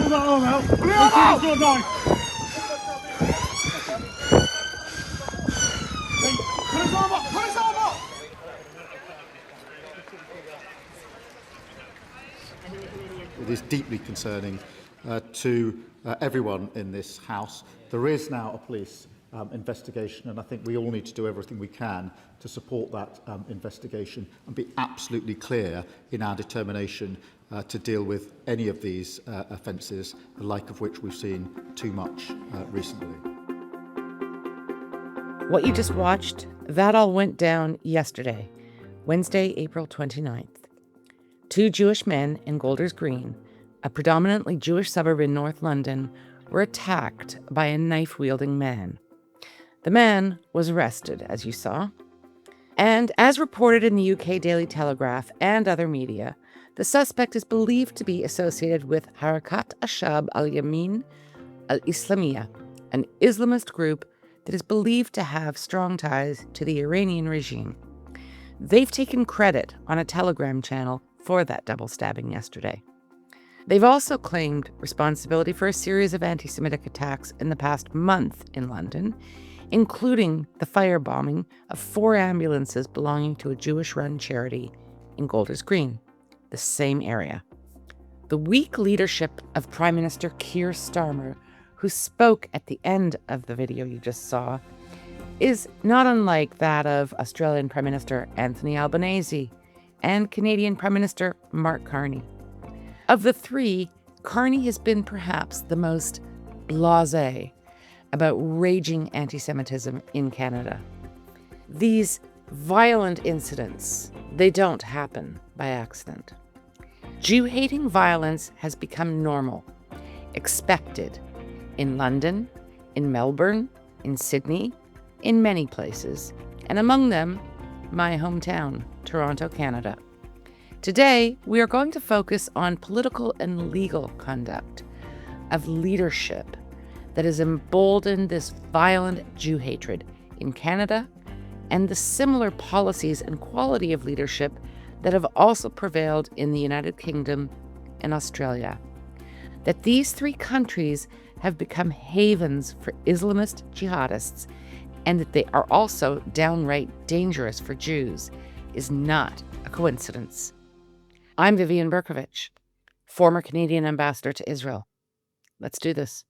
It is deeply concerning to everyone in this House. There is now a police investigation, and I think we all need to do everything we can to support that investigation and be absolutely clear in our determination to deal with any of these offences, the like of which we've seen too much recently. What you just watched, that all went down yesterday, Wednesday, April 29th. Two Jewish men in Golders Green, a predominantly Jewish suburb in North London, were attacked by a knife-wielding man. The man was arrested, as you saw. And as reported in the UK Daily Telegraph and other media, the suspect is believed to be associated with Harakat Ashab al-Yamin al-Islamiyya, an Islamist group that is believed to have strong ties to the Iranian regime. They've taken credit on a Telegram channel for that double stabbing yesterday. They've also claimed responsibility for a series of anti-Semitic attacks in the past month in London, including the firebombing of 4 ambulances belonging to a Jewish-run charity in Golders Green, the same area. The weak leadership of Prime Minister Keir Starmer, who spoke at the end of the video you just saw, is not unlike that of Australian Prime Minister Anthony Albanese and Canadian Prime Minister Mark Carney. Of the three, Carney has been perhaps the most blasé about raging anti-Semitism in Canada. These violent incidents, they don't happen by accident. Jew-hating violence has become normal, expected, in London, in Melbourne, in Sydney, in many places, and among them, my hometown, Toronto, Canada. Today, we are going to focus on political and legal conduct of leadership that has emboldened this violent Jew hatred in Canada, and the similar policies and quality of leadership that have also prevailed in the United Kingdom and Australia. That these 3 countries have become havens for Islamist jihadists, and that they are also downright dangerous for Jews, is not a coincidence. I'm Vivian Berkovich, former Canadian ambassador to Israel. Let's do this.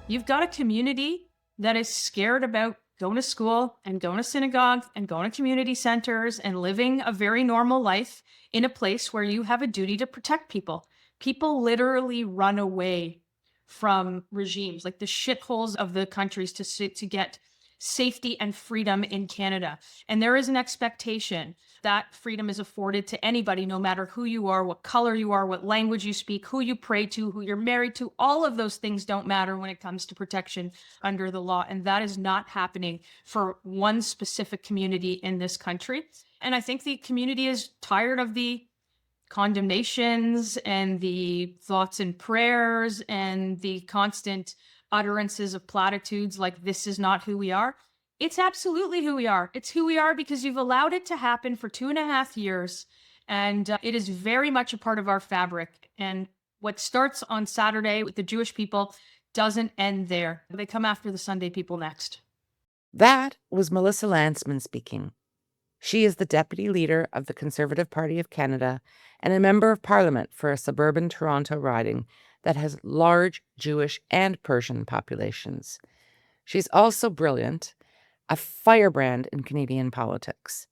You've got a community that is scared about going to school and going to synagogue and going to community centers and living a very normal life in a place where you have a duty to protect people. People literally run away from regimes, like the shitholes of the countries, to get safety and freedom in Canada. And there is an expectation that freedom is afforded to anybody, no matter who you are, what color you are, what language you speak, who you pray to, who you're married to. All of those things don't matter when it comes to protection under the law. And that is not happening for one specific community in this country. And I think the community is tired of the condemnations and the thoughts and prayers and the constant utterances of platitudes like this is not who we are. It's absolutely who we are. It's who we are because you've allowed it to happen for 2.5 years. And it is very much a part of our fabric. And what starts on Saturday with the Jewish people doesn't end there. They come after the Sunday people next. That was Melissa Landsman speaking. She is the deputy leader of the Conservative Party of Canada and a member of Parliament for a suburban Toronto riding that has large Jewish and Persian populations. She's also brilliant, a firebrand in Canadian politics.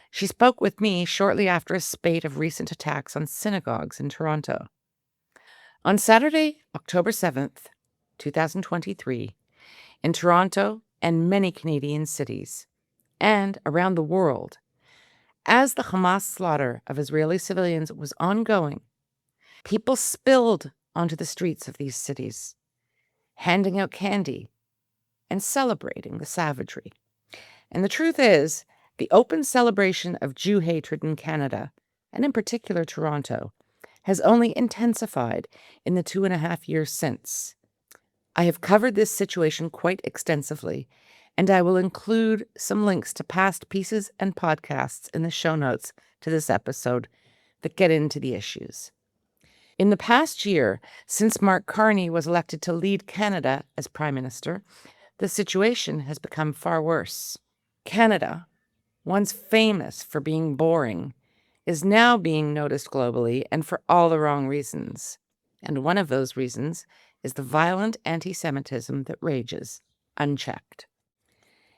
She spoke with me shortly after a spate of recent attacks on synagogues in Toronto. On Saturday, October 7th, 2023, in Toronto and many Canadian cities, and around the world, as the Hamas slaughter of Israeli civilians was ongoing, people spilled onto the streets of these cities, handing out candy and celebrating the savagery. And the truth is, the open celebration of Jew hatred in Canada, and in particular Toronto, has only intensified in the 2.5 years since. I have covered this situation quite extensively, and I will include some links to past pieces and podcasts in the show notes to this episode that get into the issues. In the past year, since Mark Carney was elected to lead Canada as Prime Minister, the situation has become far worse. Canada, once famous for being boring, is now being noticed globally and for all the wrong reasons. And one of those reasons is the violent anti-Semitism that rages, unchecked.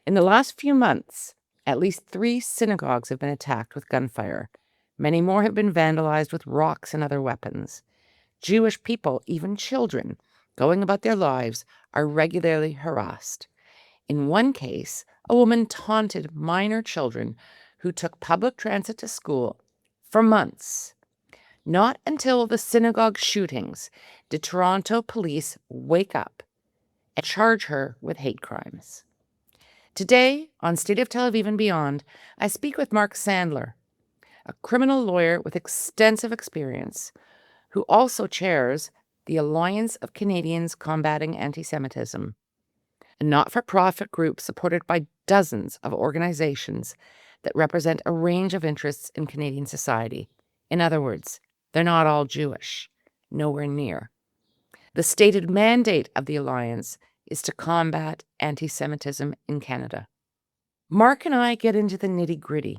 In the last few months, at least 3 synagogues have been attacked with gunfire. Many more have been vandalized with rocks and other weapons. Jewish people, even children, going about their lives, are regularly harassed. In one case, a woman taunted minor children who took public transit to school for months. Not until the synagogue shootings did Toronto police wake up and charge her with hate crimes. Today, on State of Tel Aviv and Beyond, I speak with Mark Sandler, a criminal lawyer with extensive experience, who also chairs the Alliance of Canadians Combating Anti-Semitism, a not-for-profit group supported by dozens of organizations that represent a range of interests in Canadian society. In other words, they're not all Jewish, nowhere near. The stated mandate of the Alliance is to combat anti-Semitism in Canada. Mark and I get into the nitty-gritty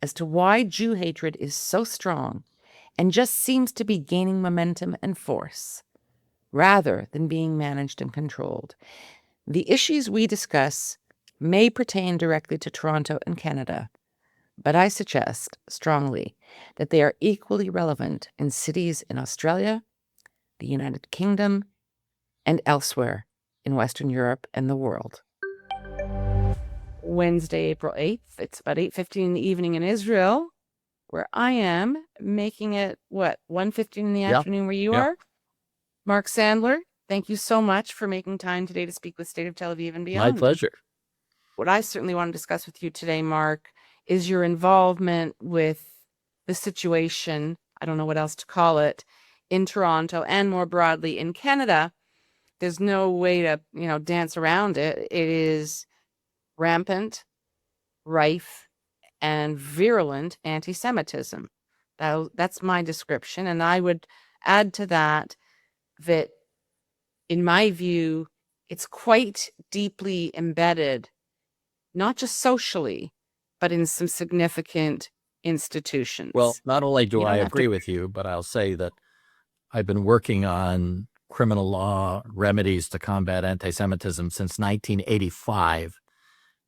as to why Jew hatred is so strong and just seems to be gaining momentum and force, rather than being managed and controlled. The issues we discuss may pertain directly to Toronto and Canada, but I suggest strongly that they are equally relevant in cities in Australia, the United Kingdom, and elsewhere in Western Europe and the world. Wednesday, April 8th. It's about 8:15 in the evening in Israel, where I am, making it, 1:15 in the afternoon where you are? Mark Sandler, thank you so much for making time today to speak with State of Tel Aviv and Beyond. My pleasure. What I certainly want to discuss with you today, Mark, is your involvement with the situation, I don't know what else to call it, in Toronto and more broadly in Canada. There's no way to, dance around it. It is rampant, rife, and virulent anti-Semitism. That's my description. And I would add to that, in my view, it's quite deeply embedded, not just socially, but in some significant institutions. Well, not only do You don't I have agree to- with you, but I'll say that I've been working on criminal law remedies to combat anti-Semitism since 1985,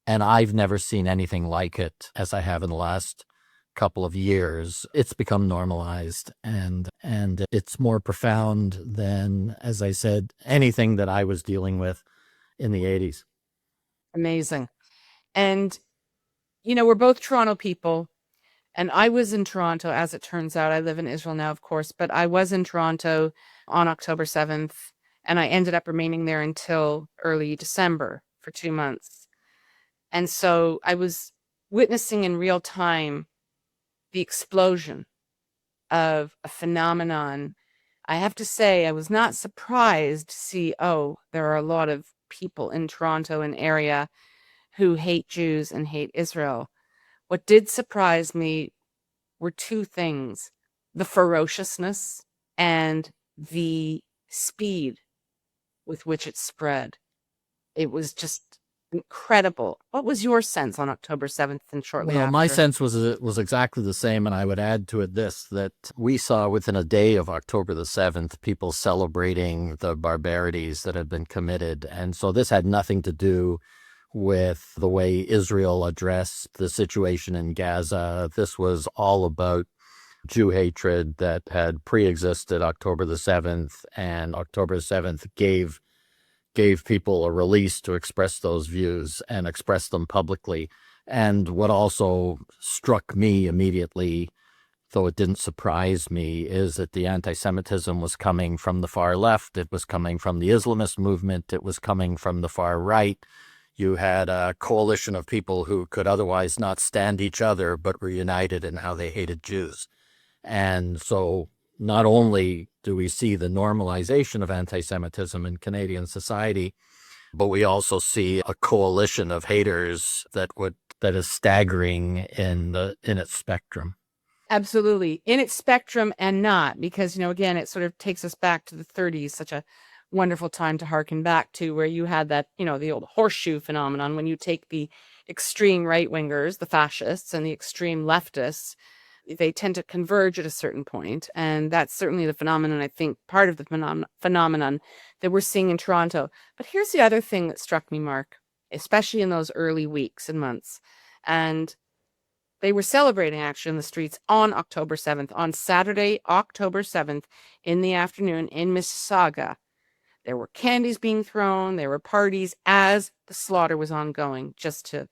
and I've never seen anything like it as I have in the last couple of years. It's become normalized, and it's more profound than, as I said, anything that I was dealing with in the 80s. Amazing. And, we're both Toronto people. And I was in Toronto, as it turns out. I live in Israel now, of course, but I was in Toronto on October 7th, and I ended up remaining there until early December for 2 months. And so I was witnessing in real time the explosion of a phenomenon. I have to say, I was not surprised to see, there are a lot of people in Toronto and area who hate Jews and hate Israel. What did surprise me were 2 things: the ferociousness and the speed with which it spread. It was just incredible. What was your sense on October 7th and shortly Well, after? my sense was exactly the same, and I would add to it this, that we saw within a day of October the 7th, people celebrating the barbarities that had been committed. And so this had nothing to do with the way Israel addressed the situation in Gaza. This was all about Jew hatred that had pre-existed October the 7th, and October 7th gave people a release to express those views and express them publicly. And what also struck me immediately, though it didn't surprise me, is that the anti-Semitism was coming from the far left. It was coming from the Islamist movement. It was coming from the far right. You had a coalition of people who could otherwise not stand each other, but were united in how they hated Jews. And so not only do we see the normalization of anti-Semitism in Canadian society, but we also see a coalition of haters that is staggering in its spectrum. Absolutely. In its spectrum and not, because, again, it sort of takes us back to the 30s, such a wonderful time to harken back to, where you had that, the old horseshoe phenomenon, when you take the extreme right-wingers, the fascists, and the extreme leftists, they tend to converge at a certain point. And that's certainly the phenomenon, I think, part of the phenomenon that we're seeing in Toronto. But here's the other thing that struck me, Mark, especially in those early weeks and months. And they were celebrating actually in the streets on October 7th, on Saturday, October 7th, in the afternoon in Mississauga. There were candies being thrown, there were parties as the slaughter was ongoing, just to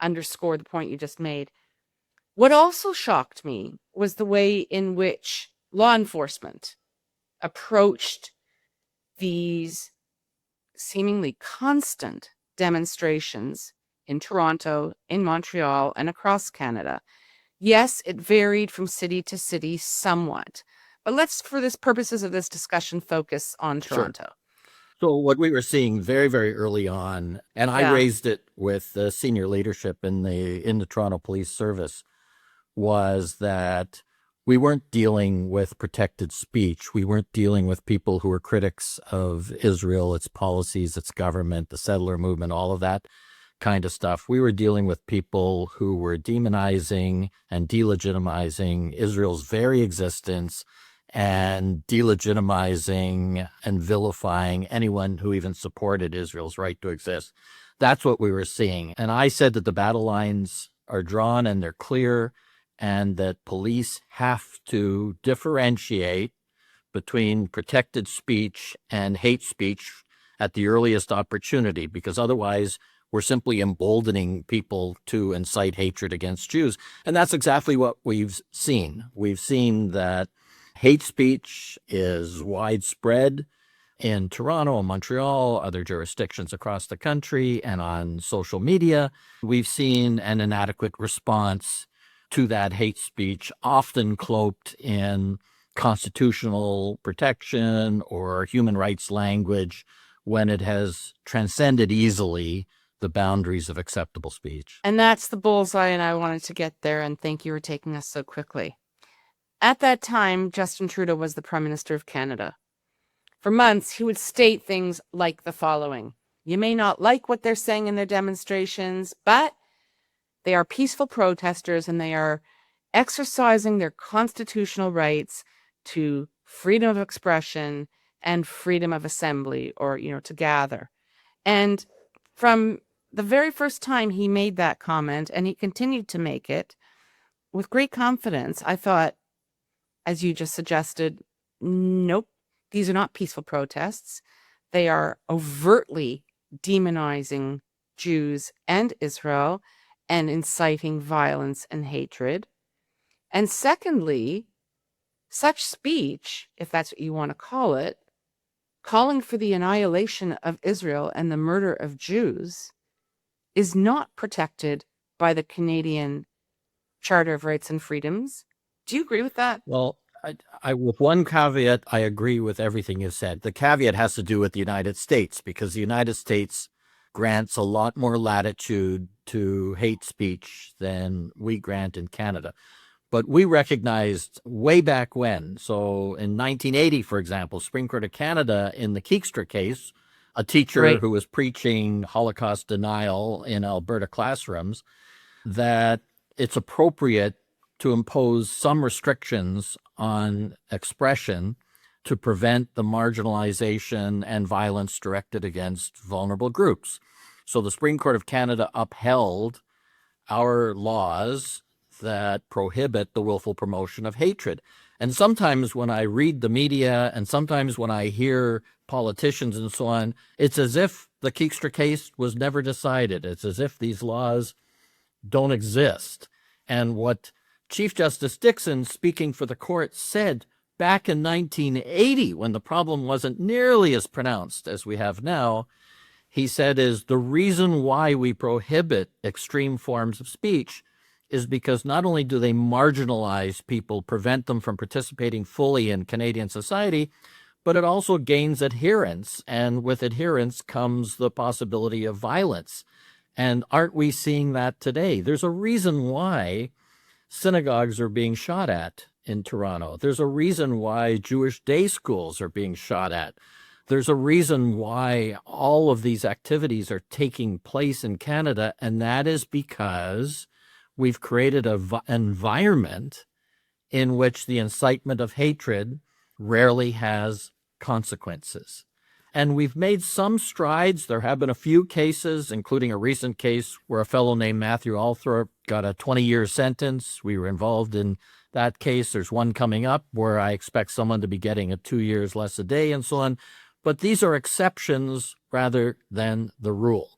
underscore the point you just made. What also shocked me was the way in which law enforcement approached these seemingly constant demonstrations in Toronto, in Montreal, and across Canada. Yes, it varied from city to city somewhat, but let's, for this purposes of this discussion, focus on Toronto. Sure. So what we were seeing very, very early on, and I Yeah. raised it with the senior leadership in the Toronto Police Service, was that we weren't dealing with protected speech. We weren't dealing with people who were critics of Israel, its policies, its government, the settler movement, all of that kind of stuff. We were dealing with people who were demonizing and delegitimizing Israel's very existence, and delegitimizing and vilifying anyone who even supported Israel's right to exist. That's what we were seeing. And I said that the battle lines are drawn and they're clear, and that police have to differentiate between protected speech and hate speech at the earliest opportunity, because otherwise we're simply emboldening people to incite hatred against Jews. And that's exactly what we've seen. We've seen that hate speech is widespread in Toronto and Montreal, other jurisdictions across the country, and on social media. We've seen an inadequate response to that hate speech, often cloaked in constitutional protection or human rights language, when it has transcended easily the boundaries of acceptable speech. And that's the bullseye, and I wanted to get there, and thank you for taking us so quickly. At that time, Justin Trudeau was the Prime Minister of Canada. For months, he would state things like the following: you may not like what they're saying in their demonstrations, but they are peaceful protesters and they are exercising their constitutional rights to freedom of expression and freedom of assembly, or, to gather. And from the very first time he made that comment, and he continued to make it with great confidence, I thought, as you just suggested, nope, these are not peaceful protests. They are overtly demonizing Jews and Israel and inciting violence and hatred. And secondly, such speech, if that's what you want to call it, calling for the annihilation of Israel and the murder of Jews, is not protected by the Canadian Charter of Rights and Freedoms. Do you agree with that? Well, I with one caveat, I agree with everything you said. The caveat has to do with the United States, because the United States grants a lot more latitude to hate speech than we grant in Canada. But we recognized way back when, so in 1980, for example, Supreme Court of Canada, in the Keekstra case, a teacher Right. who was preaching Holocaust denial in Alberta classrooms, that it's appropriate to impose some restrictions on expression to prevent the marginalization and violence directed against vulnerable groups. So the Supreme Court of Canada upheld our laws that prohibit the willful promotion of hatred. And sometimes when I read the media, and sometimes when I hear politicians and so on, it's as if the Keekstra case was never decided. It's as if these laws don't exist. And what Chief Justice Dixon, speaking for the court, said back in 1980, when the problem wasn't nearly as pronounced as we have now, he said, is the reason why we prohibit extreme forms of speech is because not only do they marginalize people, prevent them from participating fully in Canadian society, but it also gains adherence. And with adherence comes the possibility of violence. And aren't we seeing that today? There's a reason why synagogues are being shot at in Toronto. There's a reason why Jewish day schools are being shot at. There's a reason why all of these activities are taking place in Canada, and that is because we've created an environment in which the incitement of hatred rarely has consequences. And we've made some strides. There have been a few cases, including a recent case where a fellow named Matthew Althorpe got a 20-year sentence. We were involved in that case. There's one coming up where I expect someone to be getting 2 years less a day and so on. But these are exceptions rather than the rule.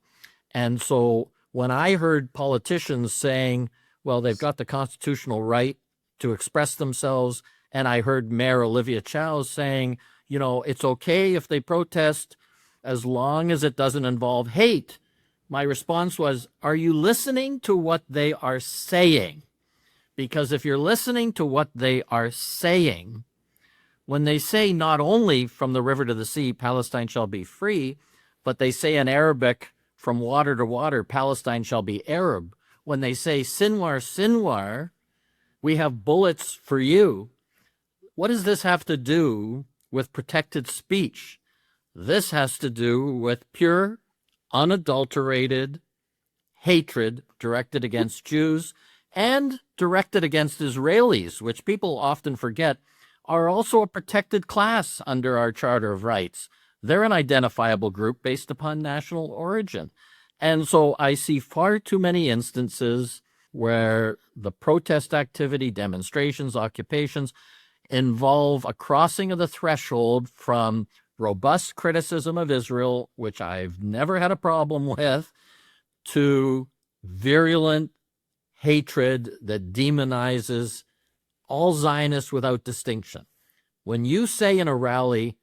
And so when I heard politicians saying, well, they've got the constitutional right to express themselves, and I heard Mayor Olivia Chow saying, you know, it's okay if they protest as long as it doesn't involve hate. My response was, are you listening to what they are saying? Because if you're listening to what they are saying, when they say not only from the river to the sea, Palestine shall be free, but they say in Arabic, from water to water, Palestine shall be Arab. When they say Sinwar, Sinwar, we have bullets for you. What does this have to do with protected speech? This has to do with pure, unadulterated hatred directed against Jews and directed against Israelis, which people often forget are also a protected class under our Charter of Rights. They're an identifiable group based upon national origin. And so I see far too many instances where the protest activity, demonstrations, occupations involve a crossing of the threshold from robust criticism of Israel, which I've never had a problem with, to virulent hatred that demonizes all Zionists without distinction. When you say in a rally,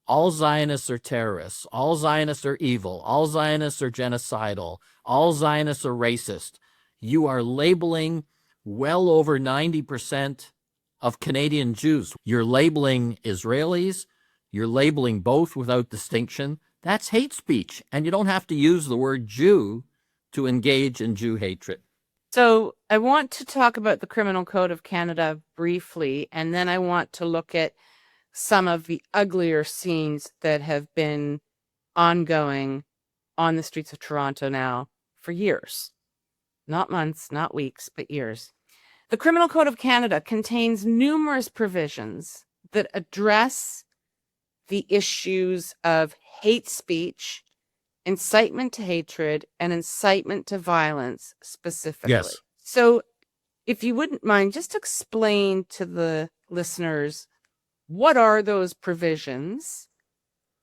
all Zionists are terrorists, all Zionists are evil, all Zionists are genocidal, all Zionists are racist, you are labeling well over 90% of Canadian Jews. You're labeling Israelis, you're labeling both without distinction. That's hate speech, and you don't have to use the word Jew to engage in Jew hatred. So I want to talk about the Criminal Code of Canada briefly, and then I want to look at some of the uglier scenes that have been ongoing on the streets of Toronto now for years. Not months, not weeks, but years. The Criminal Code of Canada contains numerous provisions that address the issues of hate speech, incitement to hatred, and incitement to violence specifically. Yes. So if you wouldn't mind, just explain to the listeners, what are those provisions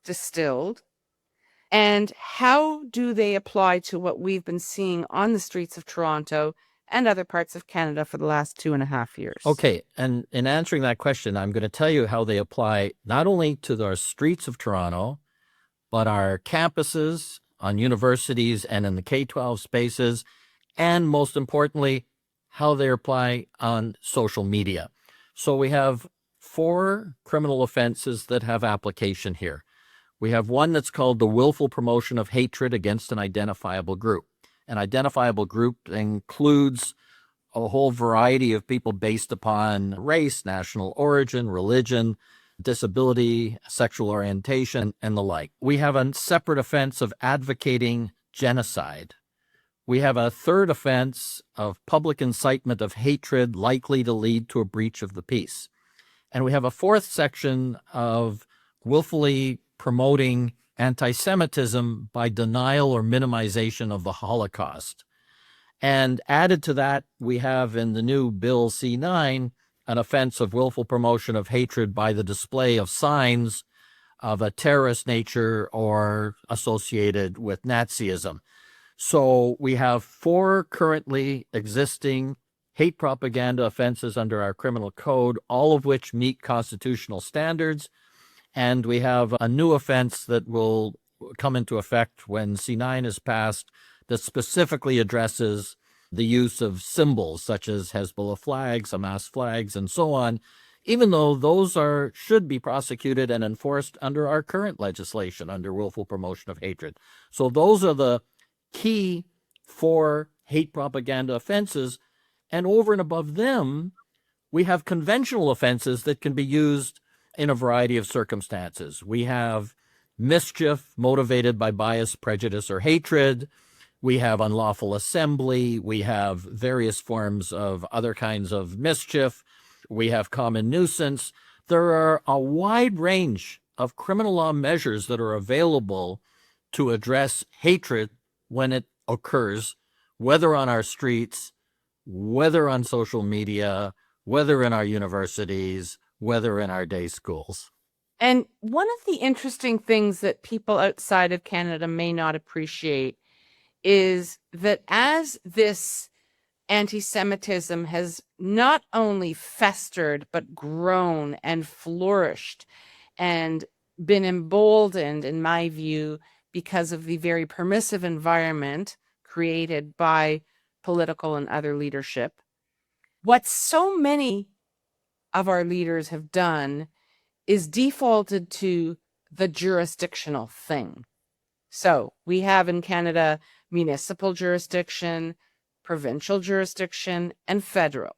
distilled, and how do they apply to what we've been seeing on the streets of Toronto and other parts of Canada for the last 2.5 years? Okay, and in answering that question, I'm going to tell you how they apply not only to our streets of Toronto, but our campuses, on universities and in the K-12 spaces, and most importantly, how they apply on social media. So we have 4 criminal offenses that have application here. We have one that's called the willful promotion of hatred against an identifiable group. An identifiable group includes a whole variety of people based upon race, national origin, religion, disability, sexual orientation, and the like. We have a separate offense of advocating genocide. We have a third offense of public incitement of hatred likely to lead to a breach of the peace. And we have a fourth section of willfully promoting anti-Semitism by denial or minimization of the Holocaust. And added to that, we have in the new Bill C-9 an offense of willful promotion of hatred by the display of signs of a terrorist nature or associated with Nazism. So we have 4 currently existing hate propaganda offenses under our criminal code, all of which meet constitutional standards. And we have a new offense that will come into effect when C-9 is passed that specifically addresses the use of symbols such as Hezbollah flags, Hamas flags, and so on, even though those should be prosecuted and enforced under our current legislation, under willful promotion of hatred. So those are the key 4 hate propaganda offenses. And over and above them, we have conventional offenses that can be used in a variety of circumstances. We have mischief motivated by bias, prejudice, or hatred. We have unlawful assembly. We have various forms of other kinds of mischief. We have common nuisance. There are a wide range of criminal law measures that are available to address hatred when it occurs, whether on our streets, whether on social media, whether in our universities, whether in our day schools. And one of the interesting things that people outside of Canada may not appreciate is that as this anti-Semitism has not only festered, but grown and flourished and been emboldened, in my view, because of the very permissive environment created by political and other leadership. What so many of our leaders have done is defaulted to the jurisdictional thing. So we have in Canada municipal jurisdiction, provincial jurisdiction, and federal.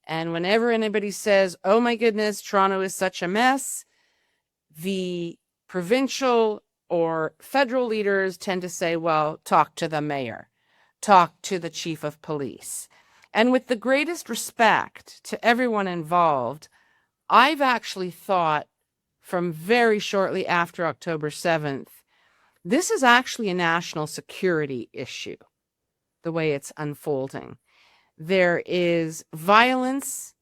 And whenever anybody says, oh my goodness, Toronto is such a mess, the provincial or federal leaders tend to say, well, talk to the mayor, talk to the chief of police. And with the greatest respect to everyone involved, I've actually thought from very shortly after October 7th, this is actually a national security issue, the way it's unfolding. There is violence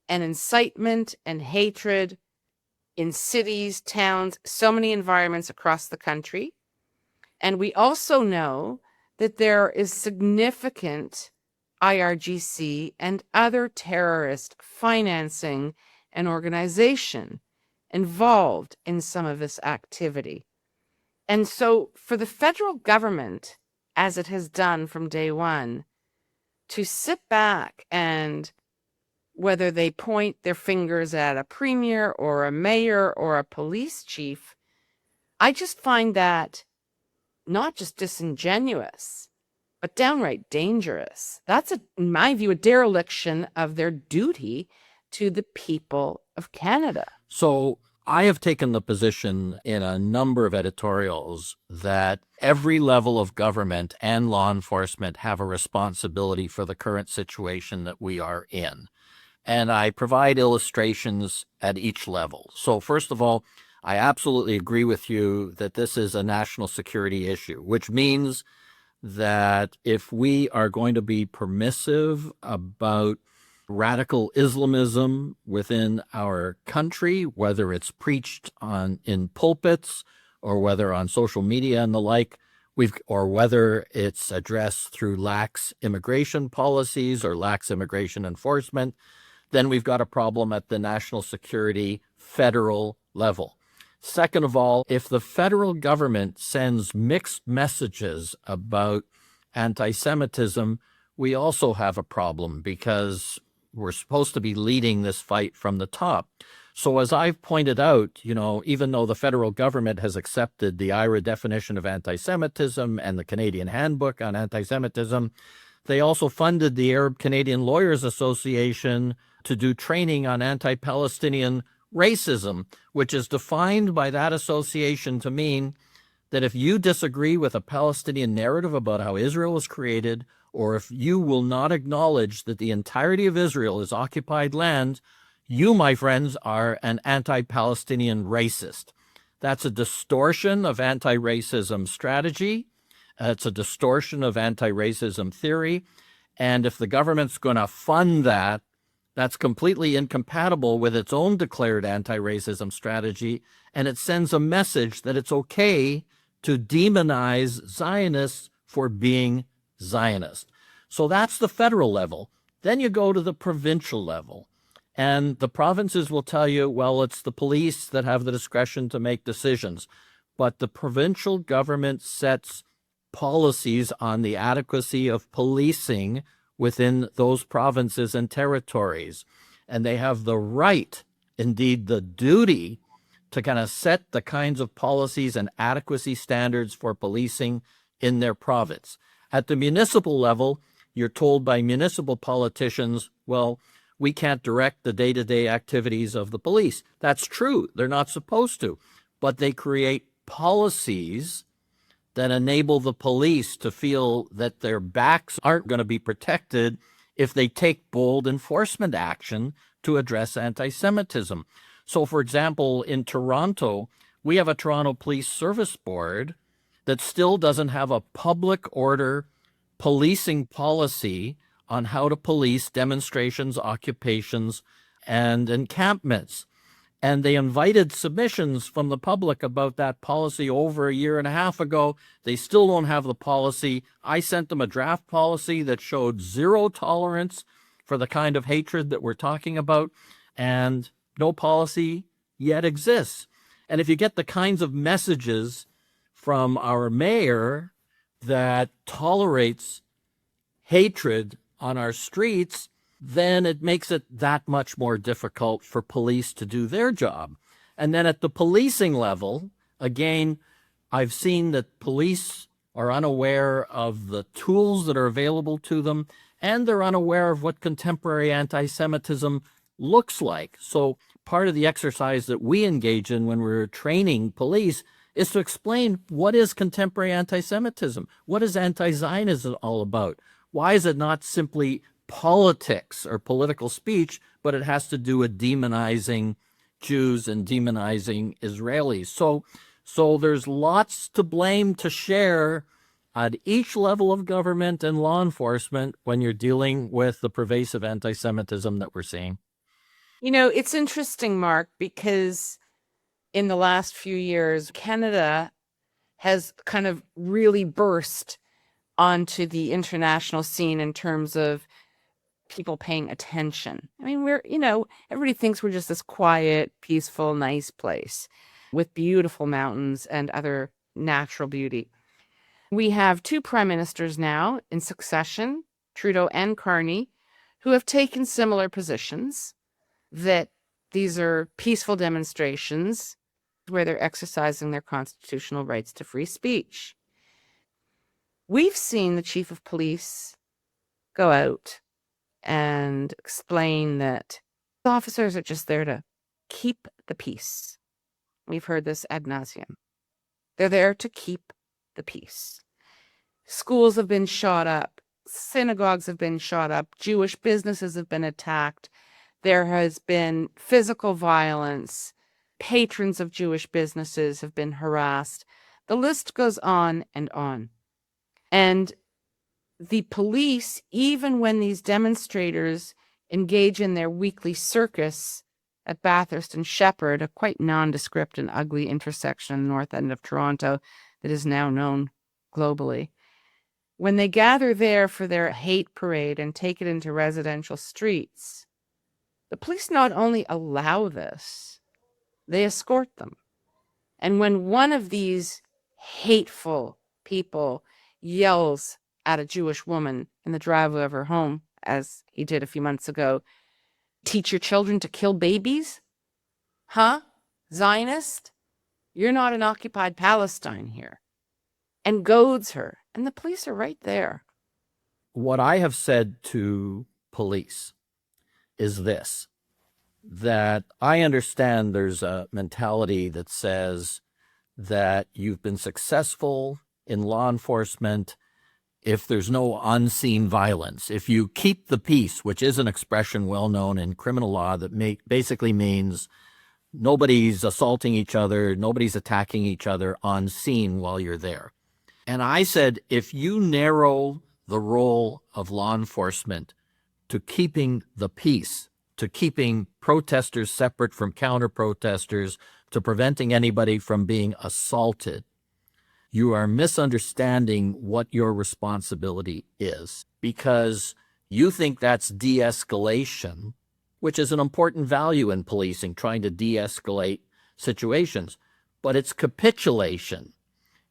and incitement and hatred in cities, towns, so many environments across the country. And we also know that there is significant IRGC and other terrorist financing and organization involved in some of this activity. And so for the federal government, as it has done from day one, to sit back and whether they point their fingers at a premier or a mayor or a police chief, I just find that not just disingenuous, but downright dangerous. That's, in my view, a dereliction of their duty to the people of Canada. So I have taken the position in a number of editorials that every level of government and law enforcement have a responsibility for the current situation that we are in. And I provide illustrations at each level. So first of all, I absolutely agree with you that this is a national security issue, which means that if we are going to be permissive about radical Islamism within our country, whether it's preached in pulpits or whether on social media and the like, or whether it's addressed through lax immigration policies or lax immigration enforcement, then we've got a problem at the national security federal level. Second of all, if the federal government sends mixed messages about anti-Semitism, we also have a problem because we're supposed to be leading this fight from the top. So as I've pointed out, even though the federal government has accepted the IRA definition of anti-Semitism and the Canadian Handbook on Anti-Semitism, they also funded the Arab Canadian Lawyers Association to do training on anti-Palestinian racism, which is defined by that association to mean that if you disagree with a Palestinian narrative about how Israel was created, or if you will not acknowledge that the entirety of Israel is occupied land, you, my friends, are an anti-Palestinian racist. That's a distortion of anti-racism strategy. It's a distortion of anti-racism theory. And if the government's going to fund that, that's completely incompatible with its own declared anti-racism strategy, and it sends a message that it's okay to demonize Zionists for being Zionist. So that's the federal level. Then you go to the provincial level, and the provinces will tell you, well, it's the police that have the discretion to make decisions. But the provincial government sets policies on the adequacy of policing within those provinces and territories. And they have the right, indeed the duty, to kind of set the kinds of policies and adequacy standards for policing in their province. At the municipal level, you're told by municipal politicians, well, we can't direct the day-to-day activities of the police. That's true. They're not supposed to. But they create policies that enable the police to feel that their backs aren't going to be protected if they take bold enforcement action to address anti-Semitism. So, for example, in Toronto, we have a Toronto Police Service Board that still doesn't have a public order policing policy on how to police demonstrations, occupations, and encampments. And they invited submissions from the public about that policy over a year and a half ago. They still don't have the policy. I sent them a draft policy that showed zero tolerance for the kind of hatred that we're talking about, and no policy yet exists. And if you get the kinds of messages from our mayor that tolerates hatred on our streets, then it makes it that much more difficult for police to do their job. And then at the policing level, again, I've seen that police are unaware of the tools that are available to them, and they're unaware of what contemporary anti-Semitism looks like. So part of the exercise that we engage in when we're training police is to explain what is contemporary anti-Semitism? What is anti-Zionism all about? Why is it not simply politics or political speech, but it has to do with demonizing Jews and demonizing Israelis? So there's lots to blame, to share at each level of government and law enforcement when you're dealing with the pervasive anti-Semitism that we're seeing. You know, it's interesting, Mark, because in the last few years, Canada has kind of really burst onto the international scene in terms of people paying attention. I mean, everybody thinks we're just this quiet, peaceful, nice place with beautiful mountains and other natural beauty. We have two prime ministers now in succession, Trudeau and Carney, who have taken similar positions, that these are peaceful demonstrations where they're exercising their constitutional rights to free speech. We've seen the chief of police go out and explain that officers are just there to keep the peace. We've heard this ad nauseum. They're there to keep the peace. Schools have been shot up. Synagogues have been shot up. Jewish businesses have been attacked. There has been physical violence. Patrons of Jewish businesses have been harassed. The list goes on and on. And the police, even when these demonstrators engage in their weekly circus at Bathurst and Shepherd, a quite nondescript and ugly intersection in the north end of Toronto that is now known globally, when they gather there for their hate parade and take it into residential streets, the police not only allow this, they escort them. And when one of these hateful people yells at a Jewish woman in the driveway of her home, as he did a few months ago, "Teach your children to kill babies? Huh? Zionist? You're not in occupied Palestine here," and goads her. And the police are right there. What I have said to police is this, that I understand there's a mentality that says that you've been successful in law enforcement if there's no unseen violence. If you keep the peace, which is an expression well known in criminal law that basically means nobody's assaulting each other, nobody's attacking each other on scene while you're there. And I said, if you narrow the role of law enforcement to keeping the peace, to keeping protesters separate from counter-protesters, to preventing anybody from being assaulted, you are misunderstanding what your responsibility is, because you think that's de-escalation, which is an important value in policing, trying to de-escalate situations. But it's capitulation,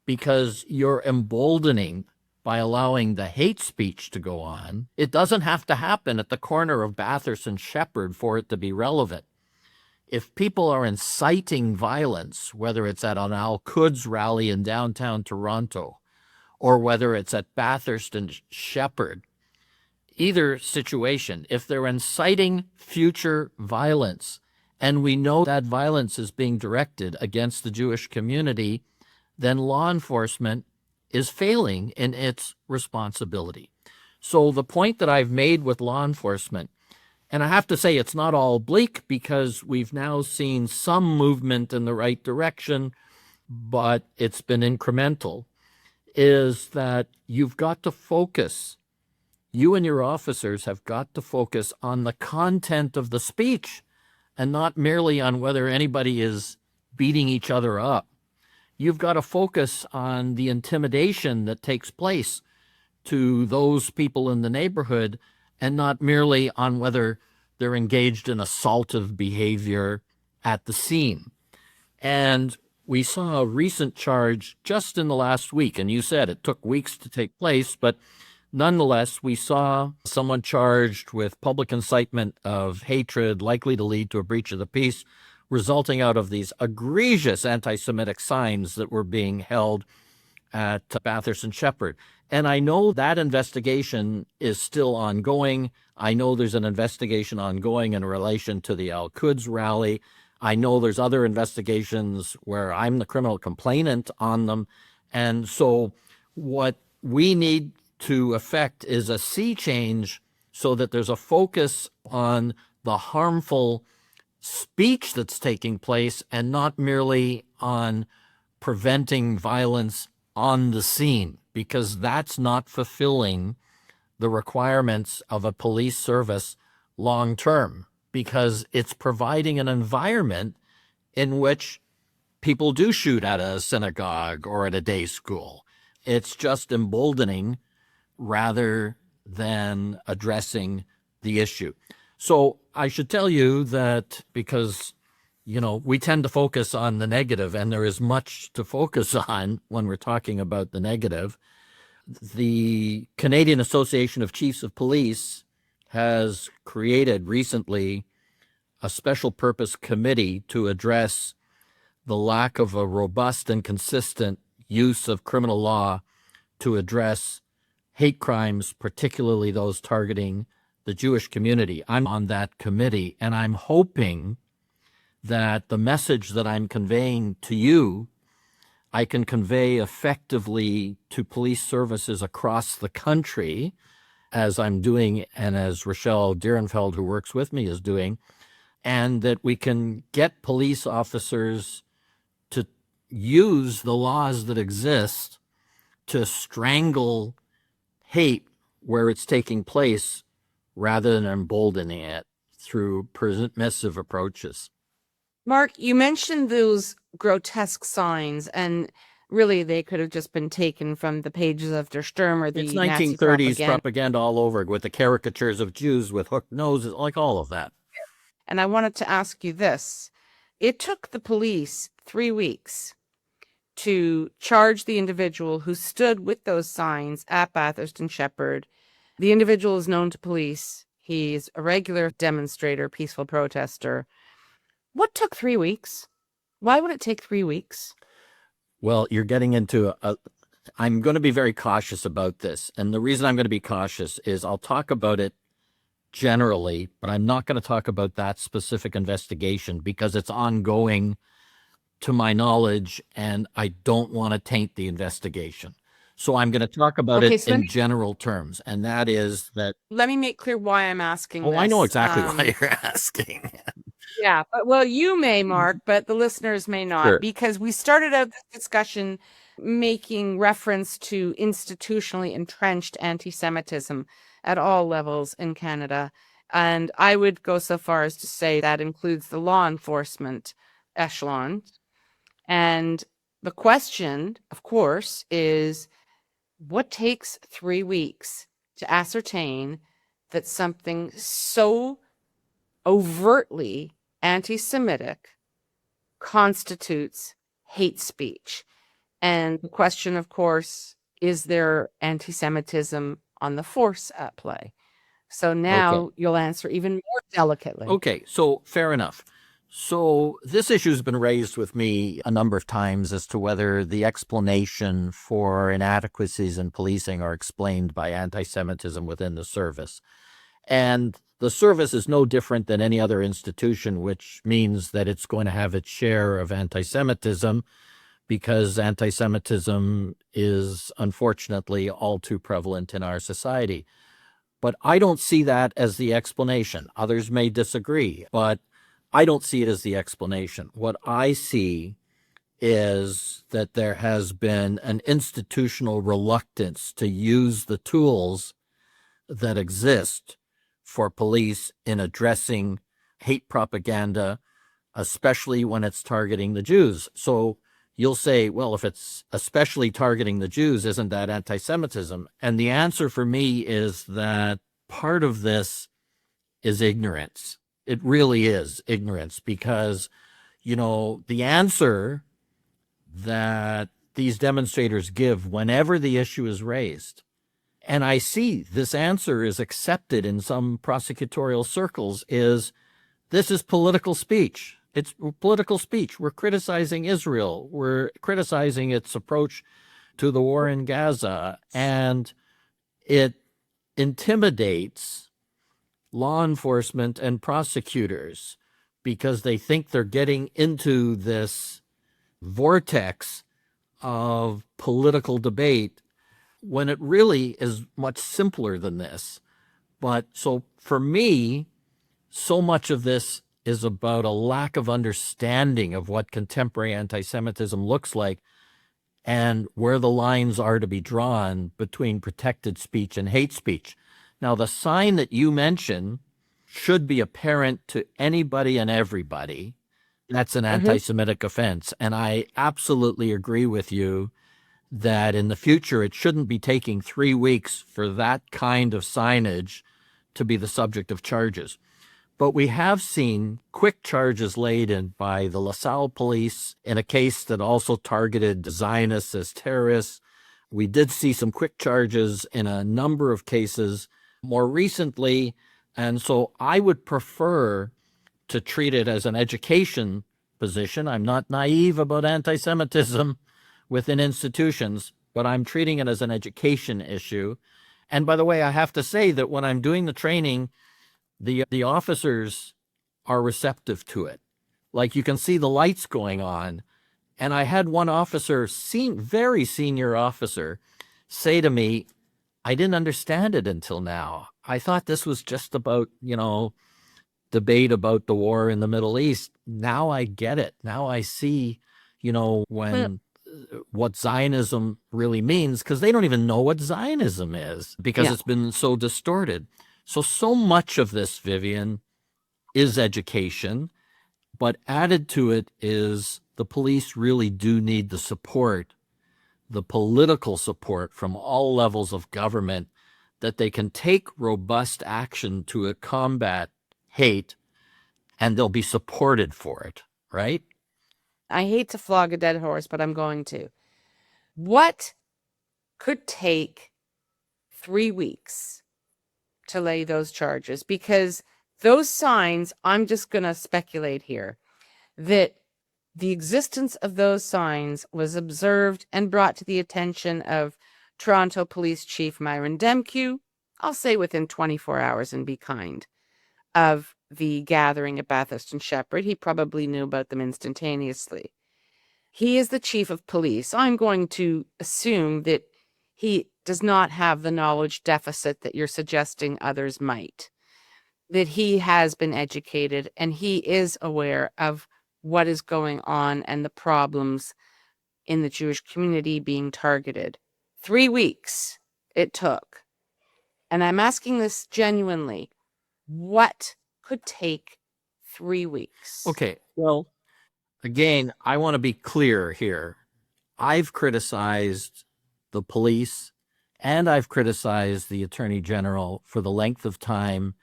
because you're emboldening by allowing the hate speech to go on. It doesn't have to happen at the corner of Bathurst and Shepherd for it to be relevant. If people are inciting violence, whether it's at an Al-Quds rally in downtown Toronto, or whether it's at Bathurst and Shepherd, either situation, if they're inciting future violence, and we know that violence is being directed against the Jewish community, then law enforcement is failing in its responsibility. So the point that I've made with law enforcement, and I have to say it's not all bleak because we've now seen some movement in the right direction, but it's been incremental, is that you've got to focus. You and your officers have got to focus on the content of the speech and not merely on whether anybody is beating each other up. You've got to focus on the intimidation that takes place to those people in the neighborhood and not merely on whether they're engaged in assaultive behavior at the scene. And we saw a recent charge just in the last week, and you said it took weeks to take place, but nonetheless, we saw someone charged with public incitement of hatred likely to lead to a breach of the peace, resulting out of these egregious anti-Semitic signs that were being held at Bathurst and Shepherd. And I know that investigation is still ongoing. I know there's an investigation ongoing in relation to the Al-Quds rally. I know there's other investigations where I'm the criminal complainant on them. And so what we need to effect is a sea change so that there's a focus on the harmful speech that's taking place and not merely on preventing violence on the scene, because that's not fulfilling the requirements of a police service long term, because it's providing an environment in which people do shoot at a synagogue or at a day school. It's just emboldening rather than addressing the issue. So I should tell you that because, we tend to focus on the negative, and there is much to focus on when we're talking about the negative. The Canadian Association of Chiefs of Police has created recently a special purpose committee to address the lack of a robust and consistent use of criminal law to address hate crimes, particularly those targeting the Jewish community. I'm on that committee, and I'm hoping that the message that I'm conveying to you, I can convey effectively to police services across the country, as I'm doing and as Rochelle Dierenfeld, who works with me, is doing, and that we can get police officers to use the laws that exist to strangle hate where it's taking place rather than emboldening it through permissive approaches. Mark, you mentioned those grotesque signs, and really they could have just been taken from the pages of Der Sturm or the It's Nazi 1930s propaganda all over, with the caricatures of Jews with hooked noses, like all of that. And I wanted to ask you this. It took the police 3 weeks to charge the individual who stood with those signs at Bathurst and Shepherd. The individual is known to police. He's a regular demonstrator, peaceful protester. What took 3 weeks? Why would it take 3 weeks? Well, you're getting into I'm going to be very cautious about this. And the reason I'm going to be cautious is I'll talk about it generally, but I'm not going to talk about that specific investigation because it's ongoing to my knowledge, and I don't want to taint the investigation. So I'm going to talk about it in general terms, and that is that... Let me make clear why I'm asking this. I know exactly why you're asking. Yeah, well, you may, Mark, but the listeners may not, Sure. Because we started out this discussion making reference to institutionally entrenched anti-Semitism at all levels in Canada. And I would go so far as to say that includes the law enforcement echelon. And the question, of course, is what takes 3 weeks to ascertain that something so overtly anti-Semitic constitutes hate speech? And the question, of course, is there anti-Semitism on the force at play? So now you'll answer even more delicately. Okay, so fair enough. So this issue has been raised with me a number of times as to whether the explanation for inadequacies in policing are explained by anti-Semitism within the service. And the service is no different than any other institution, which means that it's going to have its share of anti-Semitism, because anti-Semitism is unfortunately all too prevalent in our society. But I don't see that as the explanation. Others may disagree, but I don't see it as the explanation. What I see is that there has been an institutional reluctance to use the tools that exist for police in addressing hate propaganda, especially when it's targeting the Jews. So you'll say, well, if it's especially targeting the Jews, isn't that anti-Semitism? And the answer for me is that part of this is ignorance. It really is ignorance, because, the answer that these demonstrators give whenever the issue is raised, and I see this answer is accepted in some prosecutorial circles, is this is political speech. It's political speech. We're criticizing Israel. We're criticizing its approach to the war in Gaza, and it intimidates law enforcement and prosecutors because they think they're getting into this vortex of political debate when it really is much simpler than this. But so for me, so much of this is about a lack of understanding of what contemporary anti-Semitism looks like and where the lines are to be drawn between protected speech and hate speech. Now, the sign that you mention should be apparent to anybody and everybody. That's an anti-Semitic offense. And I absolutely agree with you that in the future, it shouldn't be taking 3 weeks for that kind of signage to be the subject of charges. But we have seen quick charges laid in by the LaSalle police in a case that also targeted Zionists as terrorists. We did see some quick charges in a number of cases more recently. And so I would prefer to treat it as an education position. I'm not naive about anti-Semitism within institutions, but I'm treating it as an education issue. And by the way, I have to say that when I'm doing the training, the officers are receptive to it. Like, you can see the lights going on. And I had one officer, very senior officer, say to me, I didn't understand it until now. I thought this was just about, debate about the war in the Middle East. Now I get it. Now I see, what Zionism really means, because they don't even know what Zionism is because it's been so distorted. So much of this, Vivian, is education, but added to it is the police really do need the support, the political support from all levels of government, that they can take robust action to combat hate, and they'll be supported for it, right? I hate to flog a dead horse, but I'm going to. What could take 3 weeks to lay those charges? Because those signs, I'm just going to speculate here, that the existence of those signs was observed and brought to the attention of Toronto Police Chief Myron Demkew, I'll say within 24 hours, and be kind, of the gathering at Bathurst and Shepherd. He probably knew about them instantaneously. He is the chief of police. I'm going to assume that he does not have the knowledge deficit that you're suggesting others might, that he has been educated and he is aware of what is going on and the problems in the Jewish community being targeted. 3 weeks it took. And I'm asking this genuinely. What could take 3 weeks? Okay, well, again, I want to be clear here. I've criticized the police and I've criticized the Attorney General for the length of time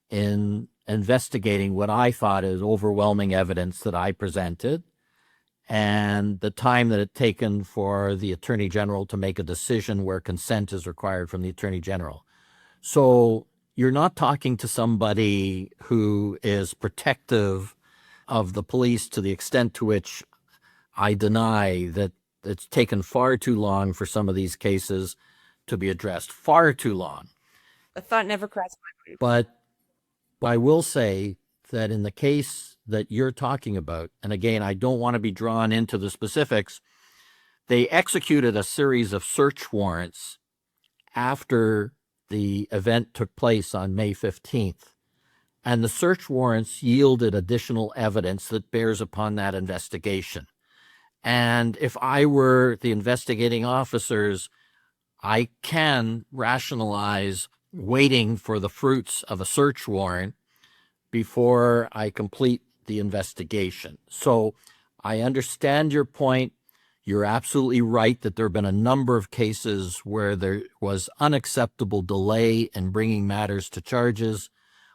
in investigating what I thought is overwhelming evidence that I presented, and the time that it taken for the Attorney General to make a decision where consent is required from the Attorney General. So you're not talking to somebody who is protective of the police, to the extent to which I deny that it's taken far too long for some of these cases to be addressed, far too long. A thought never crossed my mind. But I will say that in the case that you're talking about, and again, I don't want to be drawn into the specifics, they executed a series of search warrants after the event took place on May 15th. And the search warrants yielded additional evidence that bears upon that investigation. And if I were the investigating officers, I can rationalize waiting for the fruits of a search warrant before I complete the investigation. So I understand your point. You're absolutely right that there have been a number of cases where there was unacceptable delay in bringing matters to charges.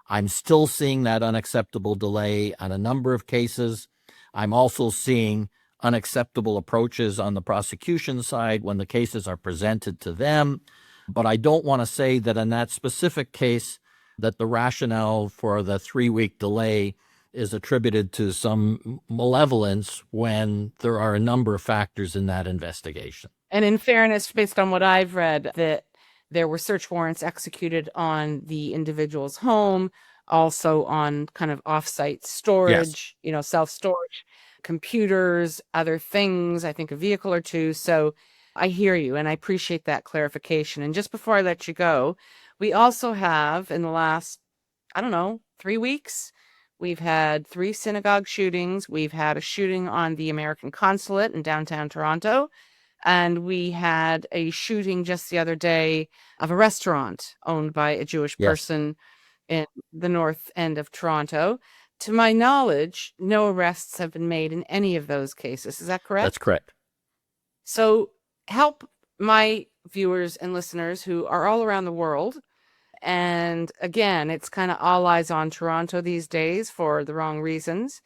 I'm still seeing that unacceptable delay on a number of cases. I'm also seeing unacceptable approaches on the prosecution side when the cases are presented to them. But I don't want to say that in that specific case that the rationale for the 3-week delay is attributed to some malevolence when there are a number of factors in that investigation. And in fairness, based on what I've read, that there were search warrants executed on the individual's home, also on kind of off-site storage, self-storage, computers, other things, I think a vehicle or two. So I hear you, and I appreciate that clarification. And just before I let you go, we also have, in the last, 3 weeks, we've had 3 synagogue shootings. We've had a shooting on the American consulate in downtown Toronto. And we had a shooting just the other day of a restaurant owned by a Jewish person in the north end of Toronto. To my knowledge, no arrests have been made in any of those cases. Is that correct? That's correct. So help my viewers and listeners who are all around the world. And again, it's kind of all eyes on Toronto these days for the wrong reasons.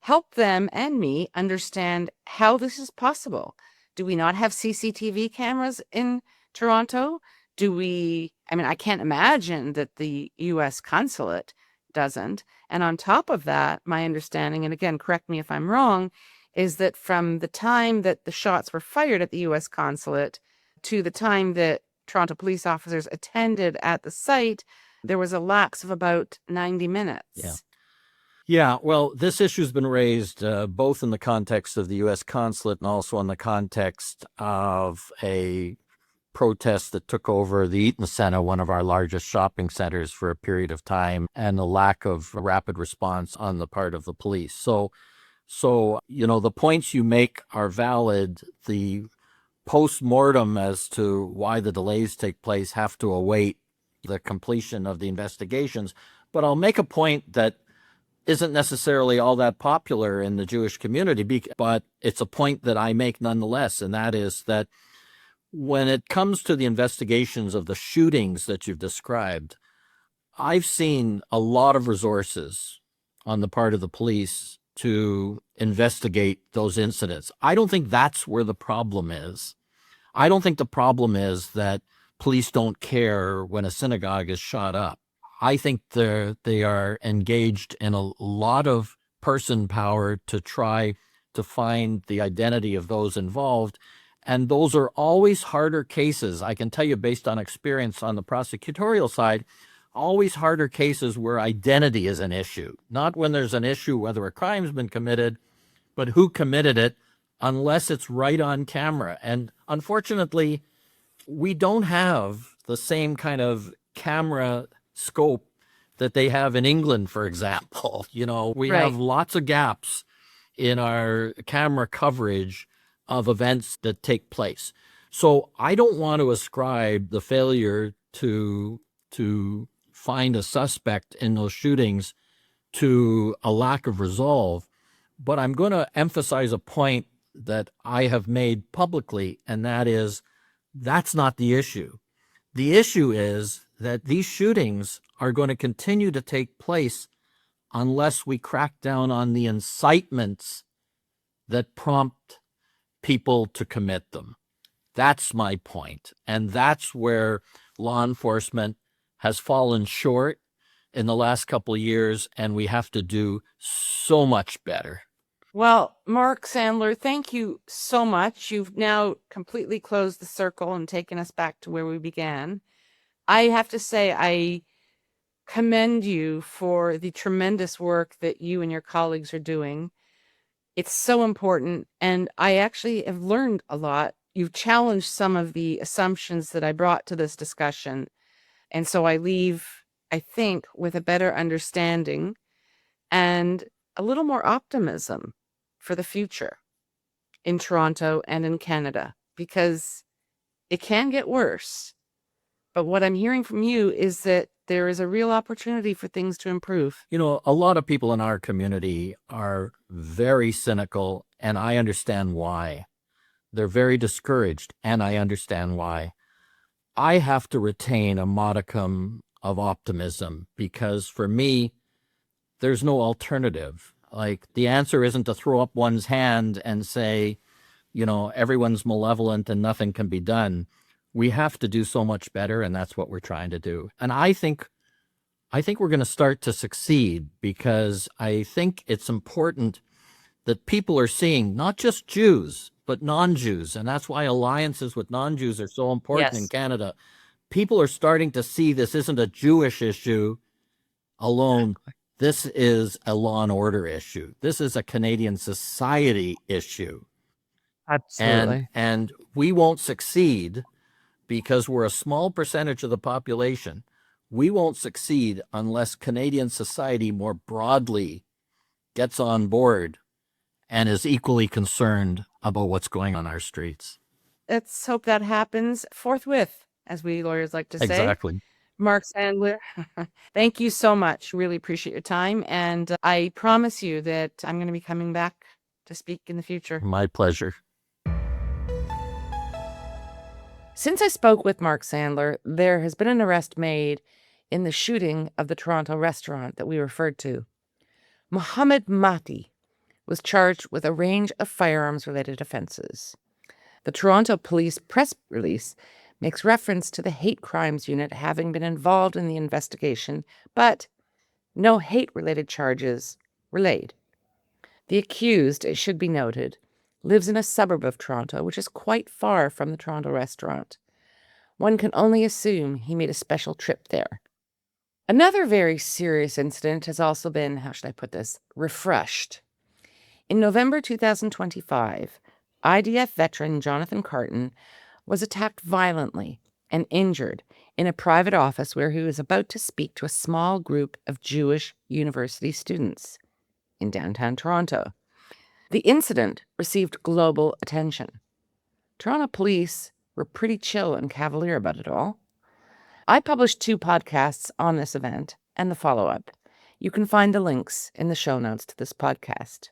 Help them and me understand how this is possible. Do we not have CCTV cameras in Toronto? I can't imagine that the U.S. consulate doesn't. And on top of that, my understanding, and again, correct me if I'm wrong, is that from the time that the shots were fired at the U.S. consulate to the time that Toronto police officers attended at the site, there was a lapse of about 90 minutes. Yeah, well, this issue has been raised both in the context of the U.S. consulate and also in the context of a protest that took over the Eaton Centre, one of our largest shopping centers, for a period of time, and the lack of rapid response on the part of the police. So the points you make are valid. The post-mortem as to why the delays take place have to await the completion of the investigations. But I'll make a point that isn't necessarily all that popular in the Jewish community, but it's a point that I make nonetheless, and that is that when it comes to the investigations of the shootings that you've described, I've seen a lot of resources on the part of the police to investigate those incidents. I don't think that's where the problem is. I don't think the problem is that police don't care when a synagogue is shot up. I think they are engaged in a lot of person power to try to find the identity of those involved. And those are always harder cases. I can tell you, based on experience on the prosecutorial side, always harder cases where identity is an issue. Not when there's an issue whether a crime's been committed, but who committed it, unless it's right on camera. And unfortunately, we don't have the same kind of camera scope that they have in England, for example. We have lots of gaps in our camera coverage of events that take place. So I don't want to ascribe the failure to find a suspect in those shootings to a lack of resolve, but I'm going to emphasize a point that I have made publicly, and that is, that's not the issue. The issue is that these shootings are going to continue to take place unless we crack down on the incitements that prompt people to commit them. That's my point. And that's where law enforcement has fallen short in the last couple of years, and we have to do so much better. Well, Mark Sandler, thank you so much. You've now completely closed the circle and taken us back to where we began. I have to say, I commend you for the tremendous work that you and your colleagues are doing. It's so important, and I actually have learned a lot. You've challenged some of the assumptions that I brought to this discussion, and so I leave, I think, with a better understanding and a little more optimism for the future in Toronto and in Canada, because it can get worse. But what I'm hearing from you is that there is a real opportunity for things to improve. You know, a lot of people in our community are very cynical, and I understand why. They're very discouraged, and I understand why. I have to retain a modicum of optimism because for me, there's no alternative. Like, the answer isn't to throw up one's hand and say, you know, everyone's malevolent and nothing can be done. We have to do so much better, and that's what we're trying to do. And I think we're going to start to succeed because I think it's important that people are seeing not just Jews, but non-Jews. And that's why alliances with non-Jews are so important in Canada. People are starting to see this isn't a Jewish issue alone. This is a law and order issue. This is a Canadian society issue. Absolutely. And we won't succeed because we're a small percentage of the population. We won't succeed unless Canadian society more broadly gets on board and is equally concerned about what's going on our streets. Let's hope that happens forthwith, as we lawyers like to say. Exactly. Mark Sandler, thank you so much. Really appreciate your time. And I promise you that I'm going to be coming back to speak in the future. My pleasure. Since I spoke with Mark Sandler, there has been an arrest made in the shooting of the Toronto restaurant that we referred to. Mohammed Mati was charged with a range of firearms-related offenses. The Toronto Police press release makes reference to the hate crimes unit having been involved in the investigation, but no hate-related charges were laid. The accused, it should be noted, lives in a suburb of Toronto, which is quite far from the Toronto restaurant. One can only assume he made a special trip there. Another very serious incident has also been, how should I put this, refreshed. In November 2025, IDF veteran Jonathan Carton was attacked violently and injured in a private office where he was about to speak to a small group of Jewish university students in downtown Toronto. The incident received global attention. Toronto police were pretty chill and cavalier about it all. I published 2 podcasts on this event and the follow-up. You can find the links in the show notes to this podcast.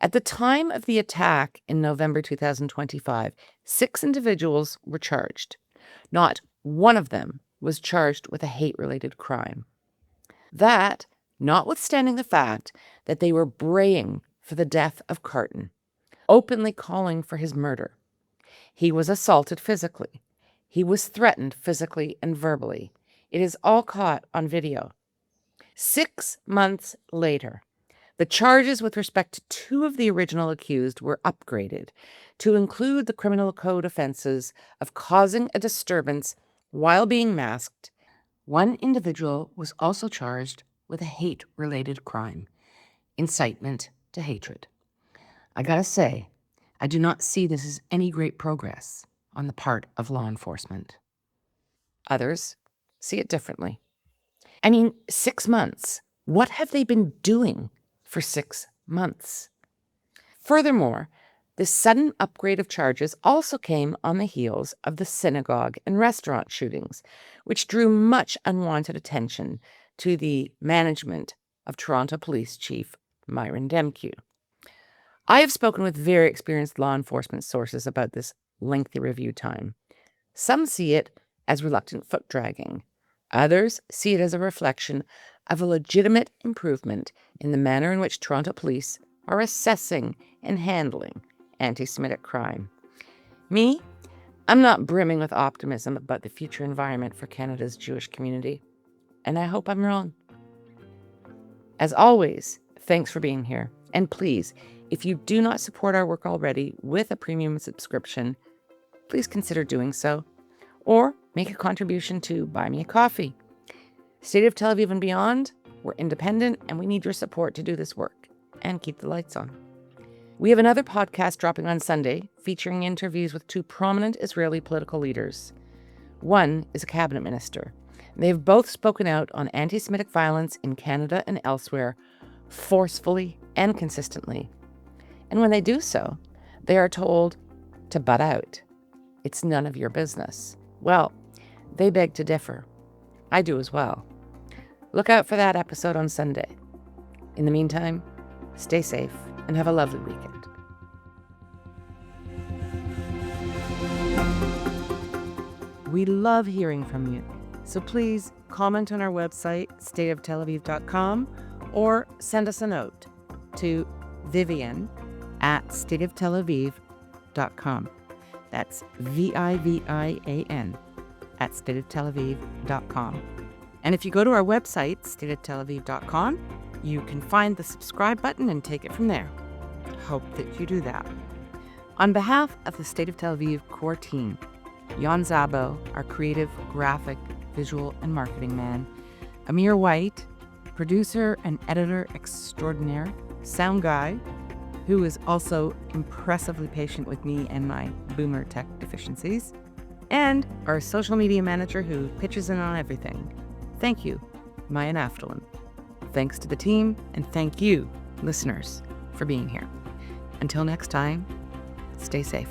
At the time of the attack in November 2025, 6 individuals were charged. Not one of them was charged with a hate-related crime. That, notwithstanding the fact that they were braying for the death of Carton, openly calling for his murder. He was assaulted physically. He was threatened physically and verbally. It is all caught on video. 6 months later, the charges with respect to 2 of the original accused were upgraded to include the criminal code offenses of causing a disturbance while being masked. One individual was also charged with a hate-related crime, incitement to hatred. I gotta say, I do not see this as any great progress on the part of law enforcement. Others see it differently. I mean, 6 months. What have they been doing for 6 months? Furthermore, this sudden upgrade of charges also came on the heels of the synagogue and restaurant shootings, which drew much unwanted attention to the management of Toronto Police Chief Myron Demke. I have spoken with very experienced law enforcement sources about this lengthy review time. Some see it as reluctant foot dragging. Others see it as a reflection of a legitimate improvement in the manner in which Toronto police are assessing and handling anti-Semitic crime. Me, I'm not brimming with optimism about the future environment for Canada's Jewish community, and I hope I'm wrong. As always, thanks for being here. And please, if you do not support our work already with a premium subscription, please consider doing so, or make a contribution to Buy Me a Coffee. State of Tel Aviv and beyond, we're independent and we need your support to do this work and keep the lights on. We have another podcast dropping on Sunday featuring interviews with two prominent Israeli political leaders. One is a cabinet minister. They've both spoken out on anti-Semitic violence in Canada and elsewhere forcefully and consistently. And when they do so, they are told to butt out. It's none of your business. Well, they beg to differ. I do as well. Look out for that episode on Sunday. In the meantime, stay safe and have a lovely weekend. We love hearing from you. So please comment on our website, stateoftelaviv.com, or send us a note to vivian@stateoftelaviv.com. That's VIVIAN @stateoftelaviv.com. And if you go to our website, stateoftelaviv.com, you can find the subscribe button and take it from there. Hope that you do that. On behalf of the State of Tel Aviv core team, Jan Zabo, our creative, graphic, visual, and marketing man, Amir White, producer and editor extraordinaire, sound guy, who is also impressively patient with me and my boomer tech deficiencies, and our social media manager who pitches in on everything. Thank you, Maya Naftalin. Thanks to the team, and thank you, listeners, for being here. Until next time, stay safe.